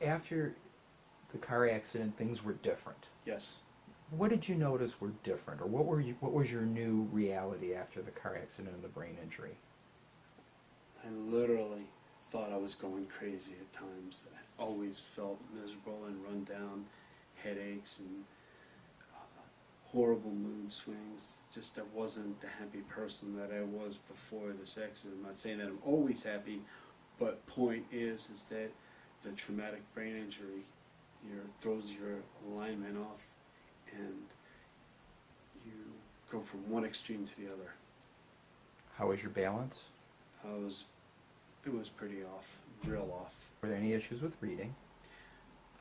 after the car accident, things were different. Yes. What did you notice were different, or what was your new reality after the car accident and the brain injury? I literally thought I was going crazy at times. I always felt miserable and run down, headaches and horrible mood swings. Just I wasn't the happy person that I was before this accident. I'm not saying that I'm always happy, but point is that the traumatic brain injury throws your alignment off, and you go from one extreme to the other. How was your balance? It was pretty off, real off. Were there any issues with reading?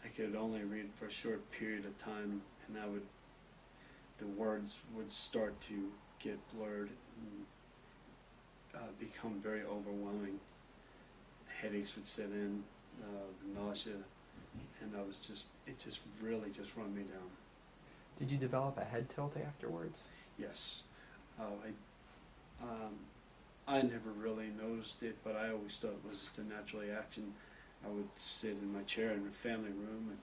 I could only read for a short period of time, and the words would start to get blurred and become very overwhelming. Headaches would set in, the nausea, and it just really just run me down. Did you develop a head tilt afterwards? Yes. I never really noticed it, but I always thought it was just a natural reaction. I would sit in my chair in the family room and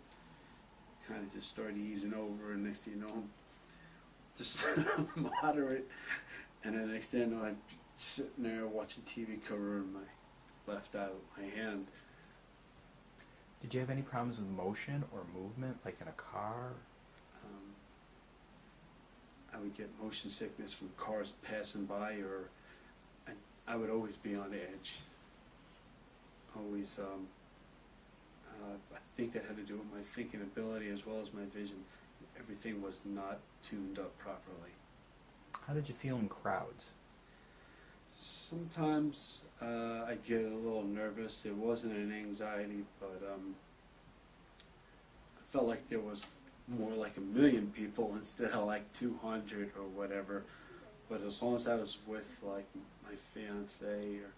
kind of just start easing over, and next thing you know, I'm just moderate, and then next thing you know, I'm sitting there watching TV covering my left eye with my hand. Did you have any problems with motion or movement, like in a car? I would get motion sickness from cars passing by, or I would always be on edge. Always, I think that had to do with my thinking ability as well as my vision. Everything was not tuned up properly. How did you feel in crowds? Sometimes I get a little nervous. It wasn't an anxiety, but I felt like there was more like 1 million people instead of like 200 or whatever. But as long as I was with like my fiance or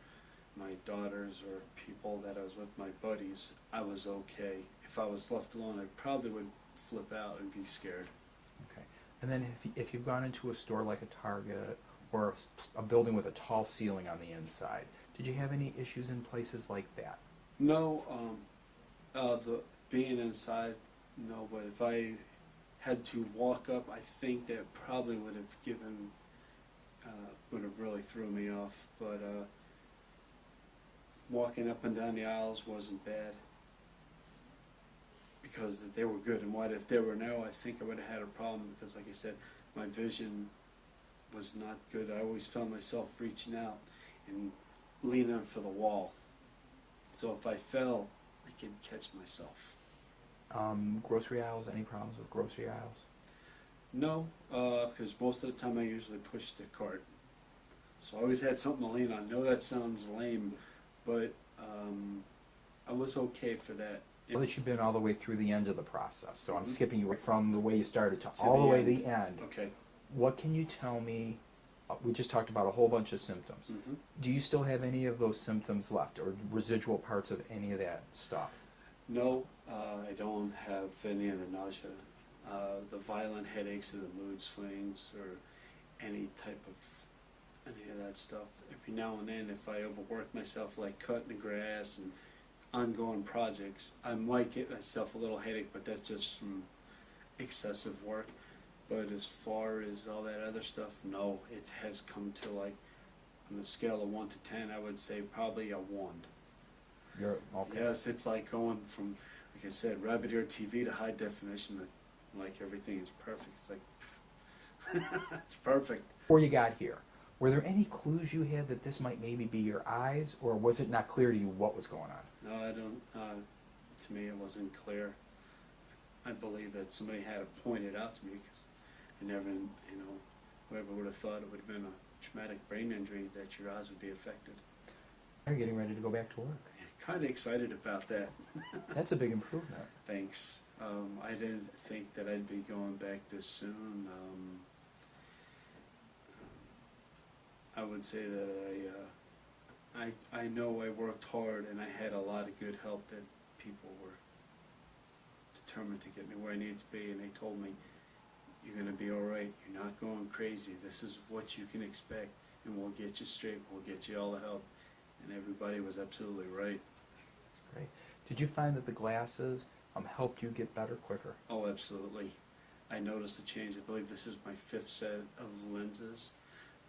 my daughters or people that I was with, my buddies, I was okay. If I was left alone, I probably would flip out and be scared. Okay. And then if you've gone into a store like a Target or a building with a tall ceiling on the inside, did you have any issues in places like that? No, the being inside, no, but if I had to walk up, I think that probably would have really threw me off. But walking up and down the aisles wasn't bad because they were good. And what if they were narrow, I think I would have had a problem because, like I said, my vision was not good. I always found myself reaching out and leaning for the wall. So if I fell, I could catch myself. Grocery aisles, any problems with grocery aisles? No, because most of the time I usually push the cart. So I always had something to lean on. I know that sounds lame, but I was okay for that. Well, that you've been all the way through the end of the process, so I'm skipping you from the way you started to To all the way to end. the end. Okay. What can you tell me? We just talked about a whole bunch of symptoms. Mm-hmm. Do you still have any of those symptoms left, or residual parts of any of that stuff? No, I don't have any of the nausea, the violent headaches or the mood swings or any of that stuff. Every now and then, if I overwork myself, like cutting the grass and ongoing projects, I might get myself a little headache, but that's just from excessive work. But as far as all that other stuff, no, it has come to, like, on a scale of 1 to 10, I would say probably a 1. You're okay. Yes, it's like going from, like I said, rabbit ear TV to high definition. Like everything is perfect. It's like, it's perfect. Before you got here, were there any clues you had that this might maybe be your eyes, or was it not clear to you what was going on? No, I don't. To me, it wasn't clear. I believe that somebody had to point it out to me because I never, whoever would have thought it would have been a traumatic brain injury that your eyes would be affected. You're getting ready to go back to work. Kind of excited about that. That's a big improvement. Thanks. I didn't think that I'd be going back this soon. I would say that I know I worked hard and I had a lot of good help that people were determined to get me where I needed to be, and they told me, you're going to be all right, you're not going crazy, this is what you can expect, and we'll get you straight, we'll get you all the help. And everybody was absolutely right. Great. Did you find that the glasses helped you get better quicker? Oh, absolutely. I noticed a change. I believe this is my 5th set of lenses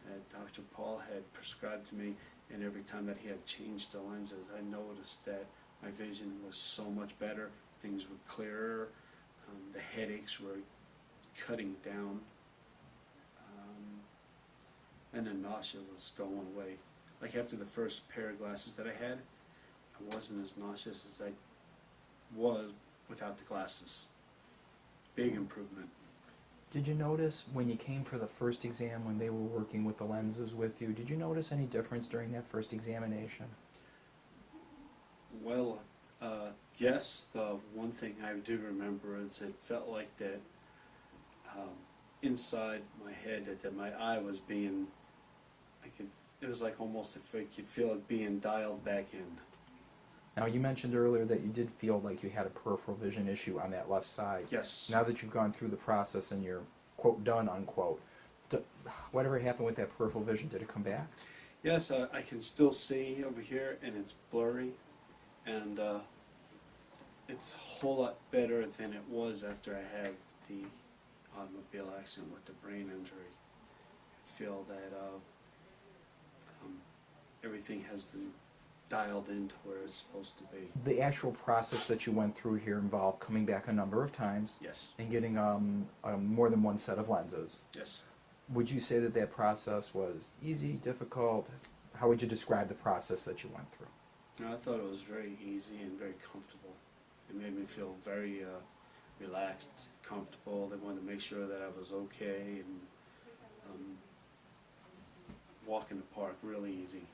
that Dr. Paul had prescribed to me, and every time that he had changed the lenses, I noticed that my vision was so much better. Things were clearer. The headaches were cutting down, and the nausea was going away. Like after the first pair of glasses that I had, I wasn't as nauseous as I was without the glasses. Big improvement. Did you notice when you came for the first exam, when they were working with the lenses with you, did you notice any difference during that first examination? Well, yes. The one thing I do remember is it felt like that inside my head that my eye was being, it was like almost if I could feel it being dialed back in. Now, you mentioned earlier that you did feel like you had a peripheral vision issue on that left side. Yes. Now that you've gone through the process and you're, quote, done, unquote, whatever happened with that peripheral vision, did it come back? Yes, I can still see over here, and it's blurry, and it's a whole lot better than it was after I had the automobile accident with the brain injury. I feel that everything has been dialed into where it's supposed to be. The actual process that you went through here involved coming back a number of times Yes. and getting more than one set of lenses. Yes. Would you say that that process was easy, difficult? How would you describe the process that you went through? No, I thought it was very easy and very comfortable. It made me feel very relaxed, comfortable. They wanted to make sure that I was okay, and walk in the park really easy.